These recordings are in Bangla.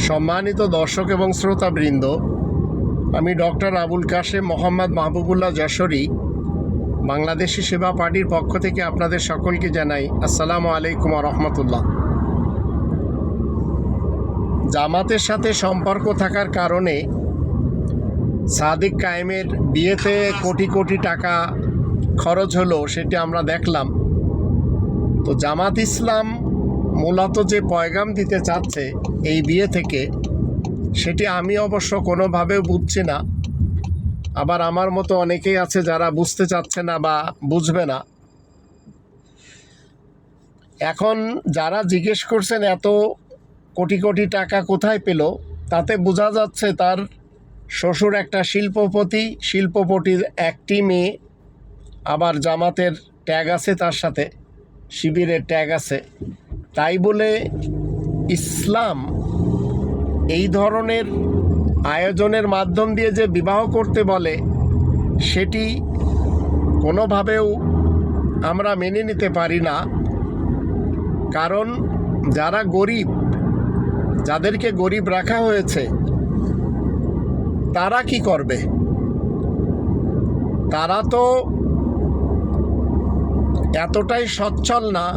সম্মানিত দর্শক এবং শ্রোতাবৃন্দ, আমি ডক্টর আবুল কাশেম মোহাম্মদ মাহবুবুল্লাহ যশোরী বাংলাদেশি সেবা পার্টির পক্ষ থেকে আপনাদের সকলকে জানাই আসসালামু আলাইকুম ওয়া রাহমাতুল্লাহ। জামাতের সাথে সম্পর্ক থাকার কারণে সাদিক কায়েমের বিয়েতে কোটি কোটি টাকা খরচ হলো, সেটি আমরা দেখলাম। তো জামাত ইসলাম মূলত যে পয়গাম দিতে চাচ্ছে এই বিয়ে থেকে, সেটি আমি অবশ্য কোনোভাবেও বুঝছি না। আবার আমার মতো অনেকেই আছে যারা বুঝতে চাচ্ছে না বা বুঝবে না। এখন যারা জিজ্ঞেস করছেন এত কোটি কোটি টাকা কোথায় পেল, তাতে বোঝা যাচ্ছে তার শ্বশুর একটা শিল্পপতির একটি মেয়ে, আবার জামাতের ট্যাগ আছে, তার সাথে শিবিরের ট্যাগ আছে। তাই বলে ইসলাম এই ধরনের আয়োজনের মাধ্যম দিয়ে যে বিবাহ করতে বলে, সেটি কোনোভাবেও আমরা মেনে নিতে পারি না। কারণ যারা গরিব, যাদেরকে গরিব রাখা হয়েছে, তারা কি করবে? তারা তো এতটাই সচ্ছল না,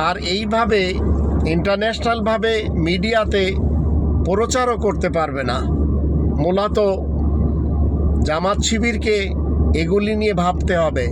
আর এইভাবে ইন্টারন্যাশনালভাবে মিডিয়াতে প্রচারও করতে পারবে না। মূলত জামাত শিবিরকে এগুলি নিয়ে ভাবতে হবে।